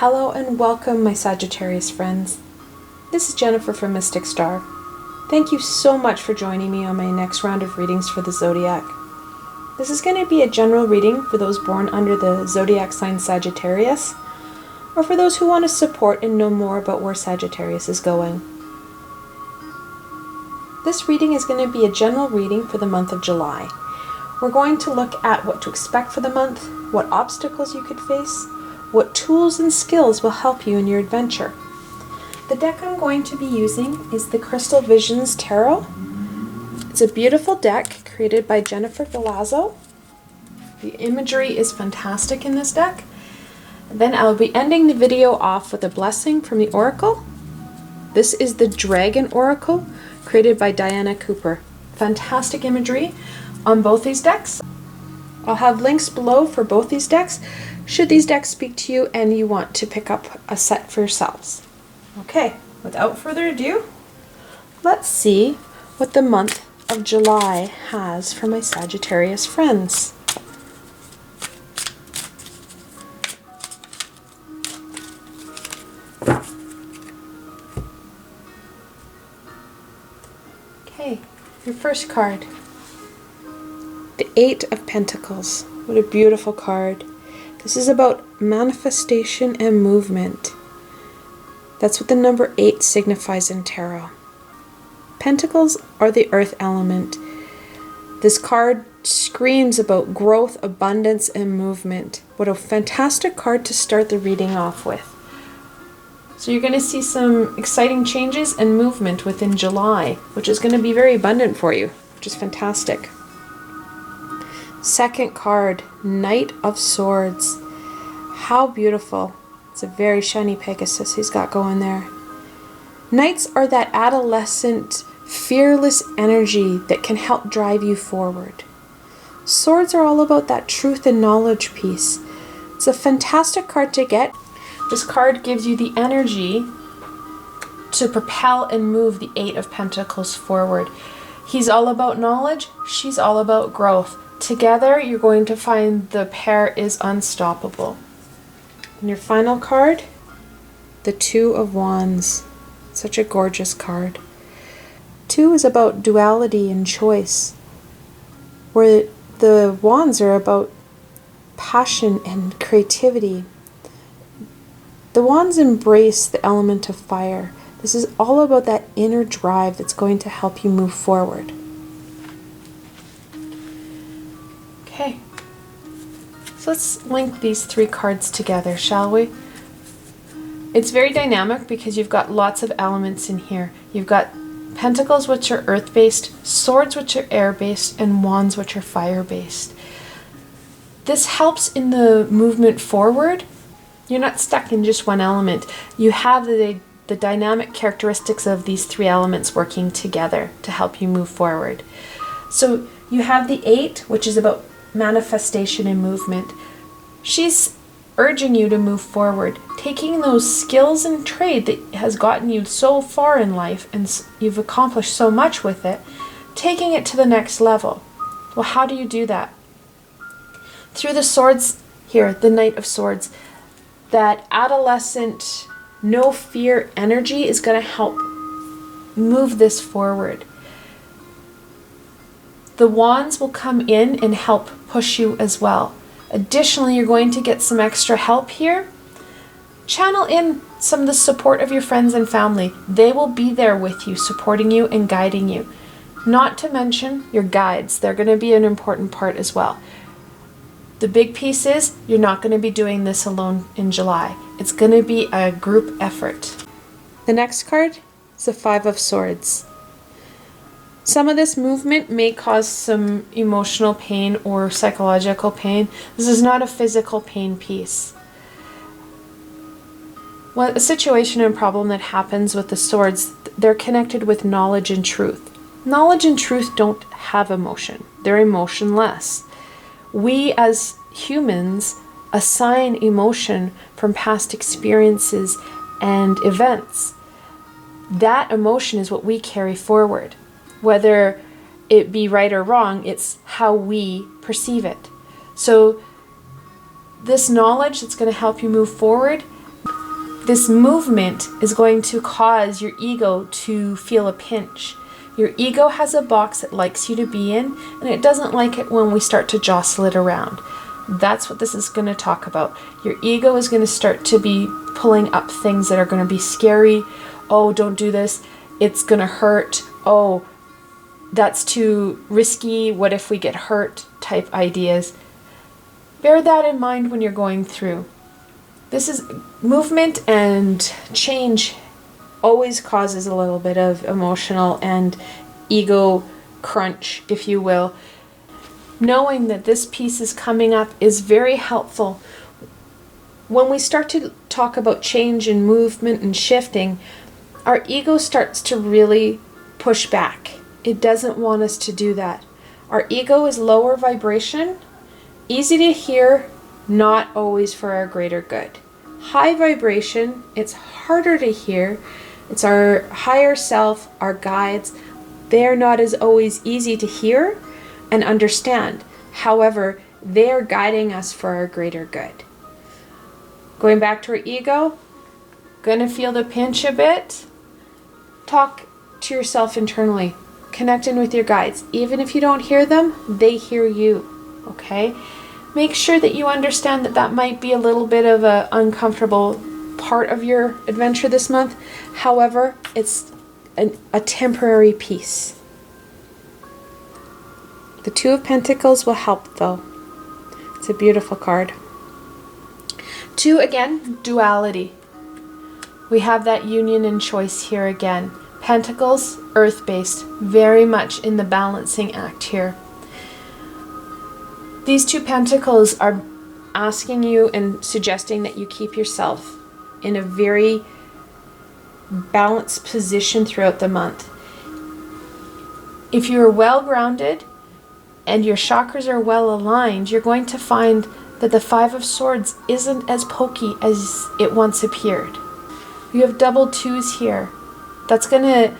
Hello and welcome, my Sagittarius friends. This is Jennifer from Mystic Star. Thank you so much for joining me on my next round of readings for the Zodiac. This is going to be a general reading for those born under the Zodiac sign Sagittarius, or for those who want to support and know more about where Sagittarius is going. This reading is going to be a general reading for the month of July. We're going to look at what to expect for the month, what obstacles you could face, what tools and skills will help you in your adventure. The deck I'm going to be using is the Crystal Visions Tarot. It's a beautiful deck created by Jennifer Galazzo. The imagery is fantastic in this deck. Then I'll be ending the video off with a blessing from the Oracle. This is the Dragon Oracle created by Diana Cooper. Fantastic imagery on both these decks. I'll have links below for both these decks should these decks speak to you and you want to pick up a set for yourselves. Okay, without further ado, let's see what the month of July has for my Sagittarius friends. Okay, your first card. The Eight of Pentacles. What a beautiful card. This is about manifestation and movement. That's what the number 8 signifies in tarot. Pentacles are the earth element. This card screams about growth, abundance, and movement. What a fantastic card to start the reading off with. So you're going to see some exciting changes and movement within July, which is going to be very abundant for you, which is fantastic. Second card, Knight of Swords. How beautiful. It's a very shiny Pegasus he's got going there. Knights are that adolescent, fearless energy that can help drive you forward. Swords are all about that truth and knowledge piece. It's a fantastic card to get. This card gives you the energy to propel and move the Eight of Pentacles forward. He's all about knowledge, she's all about growth. Together, you're going to find the pair is unstoppable. And your final card, the Two of Wands. Such a gorgeous card. Two is about duality and choice, where the wands are about passion and creativity. The wands embrace the element of fire. This is all about that inner drive that's going to help you move forward. Okay, so let's link these three cards together, shall we? It's very dynamic because you've got lots of elements in here. You've got pentacles, which are earth-based, swords, which are air-based, and wands, which are fire-based. This helps in the movement forward. You're not stuck in just one element. You have the dynamic characteristics of these three elements working together to help you move forward. So you have the Eight, which is about manifestation and movement. She's urging you to move forward, taking those skills and trade that has gotten you so far in life and you've accomplished so much with it, taking it to the next level. Well, how do you do that? Through the swords here, the Knight of Swords. That adolescent, no fear energy is going to help move this forward. The wands will come in and help push you as well. Additionally, you're going to get some extra help here. Channel in some of the support of your friends and family. They will be there with you, supporting you and guiding you. Not to mention your guides. They're going to be an important part as well. The big piece is you're not going to be doing this alone in July. It's going to be a group effort. The next card is the Five of Swords. Some of this movement may cause some emotional pain or psychological pain. This is not a physical pain piece. Well, a situation and problem that happens with the swords, they're connected with knowledge and truth. Knowledge and truth don't have emotion. They're emotionless. We as humans assign emotion from past experiences and events. That emotion is what we carry forward. Whether it be right or wrong, it's how we perceive it. So this knowledge that's going to help you move forward This movement is going to cause your ego to feel a pinch. Your ego has a box it likes you to be in, and it doesn't like it when we start to jostle it around. That's what this is going to talk about. Your ego is going to start to be pulling up things that are going to be scary. Oh, don't do this. It's going to hurt. Oh, that's too risky. What if we get hurt? Type ideas. Bear that in mind when you're going through. This is movement, and change always causes a little bit of emotional and ego crunch, if you will. Knowing that this piece is coming up is very helpful. When we start to talk about change and movement and shifting, our ego starts to really push back. It doesn't want us to do that. Our ego is lower vibration, easy to hear, not always for our greater good. High vibration, it's harder to hear. It's our higher self, our guides. They're not as always easy to hear and understand. However, they are guiding us for our greater good. Going back to our ego, gonna feel the pinch a bit. Talk to yourself internally. Connect in with your guides. Even if you don't hear them, they hear you, okay? Make sure that you understand that that might be a little bit of an uncomfortable part of your adventure this month. However, it's a temporary piece. The Two of Pentacles will help though. It's a beautiful card. Two, again, duality. We have that union and choice here again. Pentacles, earth-based, very much in the balancing act here. These two pentacles are asking you and suggesting that you keep yourself in a very balanced position throughout the month. If you're well grounded and your chakras are well aligned, you're going to find that the Five of Swords isn't as pokey as it once appeared. You have double twos here. That's going to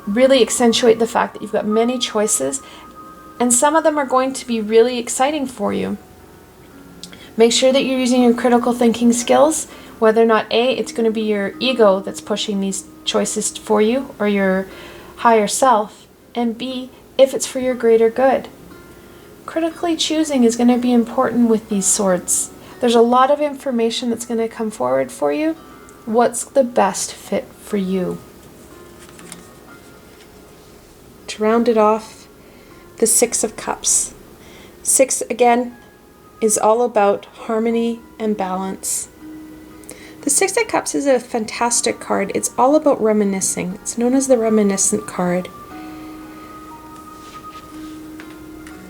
really accentuate the fact that you've got many choices, and some of them are going to be really exciting for you. Make sure that you're using your critical thinking skills, whether or not A, it's going to be your ego that's pushing these choices for you, or your higher self, and B, if it's for your greater good. Critically choosing is going to be important with these swords. There's a lot of information that's going to come forward for you. What's the best fit for you? To round it off, the Six of Cups. Six, again, is all about harmony and balance. The Six of Cups is a fantastic card. It's all about reminiscing. It's known as the reminiscent card.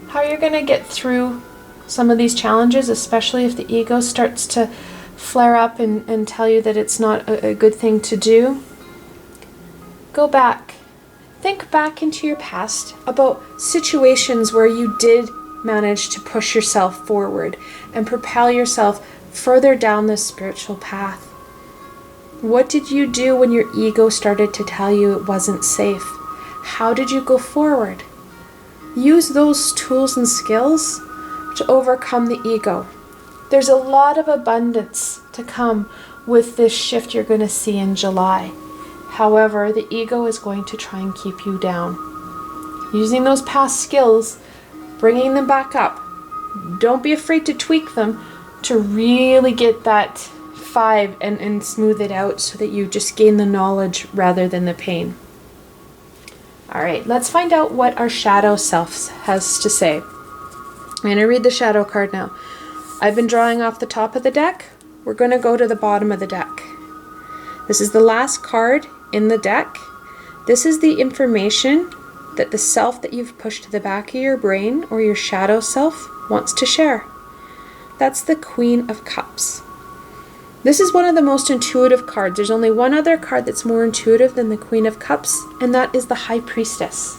How you're going to get through some of these challenges, especially if the ego starts to flare up and tell you that it's not a good thing to do. Go back. Think back into your past about situations where you did manage to push yourself forward and propel yourself further down this spiritual path. What did you do when your ego started to tell you it wasn't safe? How did you go forward? Use those tools and skills to overcome the ego. There's a lot of abundance to come with this shift you're going to see in July. However, the ego is going to try and keep you down. Using those past skills, bringing them back up. Don't be afraid to tweak them to really get that 5 and smooth it out so that you just gain the knowledge rather than the pain. All right, let's find out what our shadow self has to say. I'm going to read the shadow card now. I've been drawing off the top of the deck. We're going to go to the bottom of the deck. This is the last card in the deck. This is the information that the self that you've pushed to the back of your brain, or your shadow self, wants to share. That's the Queen of Cups. This is one of the most intuitive cards. There's only one other card that's more intuitive than the Queen of Cups, and that is the High Priestess.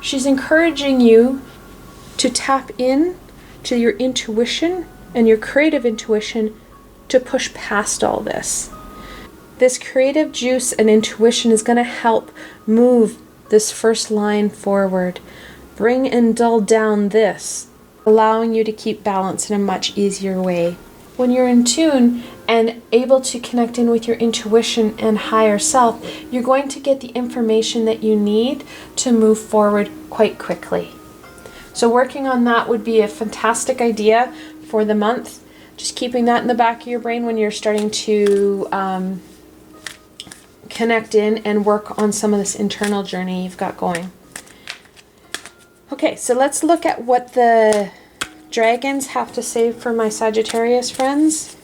She's encouraging you to tap in to your intuition and your creative intuition to push past all this. This creative juice and intuition is going to help move this first line forward. Bring and dull down this, allowing you to keep balance in a much easier way. when you're in tune and able to connect in with your intuition and higher self, you're going to get the information that you need to move forward quite quickly. So working on that would be a fantastic idea for the month. Just keeping that in the back of your brain when you're starting to connect in and work on some of this internal journey you've got going. Okay, so let's look at what the dragons have to say for my Sagittarius friends.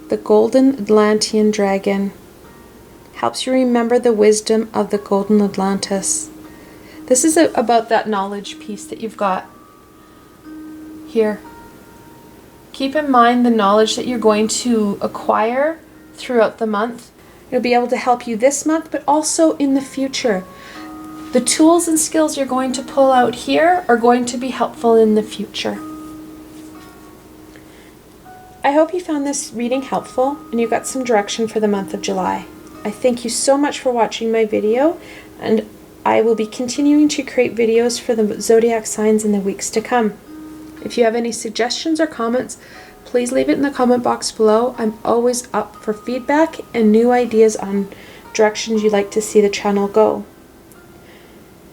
The Golden Atlantean Dragon helps you remember the wisdom of the Golden Atlantis. This is about that knowledge piece that you've got here. Keep in mind the knowledge that you're going to acquire throughout the month. It'll be able to help you this month, but also in the future. The tools and skills you're going to pull out here are going to be helpful in the future. I hope you found this reading helpful and you got some direction for the month of July. I thank you so much for watching my video, and I will be continuing to create videos for the zodiac signs in the weeks to come. If you have any suggestions or comments, please leave it in the comment box below. I'm always up for feedback and new ideas on directions you'd like to see the channel go.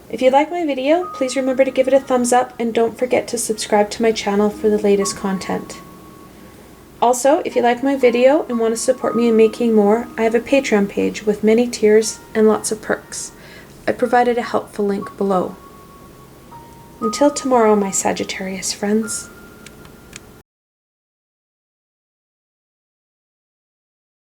If you like my video, please remember to give it a thumbs up and don't forget to subscribe to my channel for the latest content. Also, if you like my video and want to support me in making more, I have a Patreon page with many tiers and lots of perks. I provided a helpful link below. Until tomorrow, my Sagittarius friends.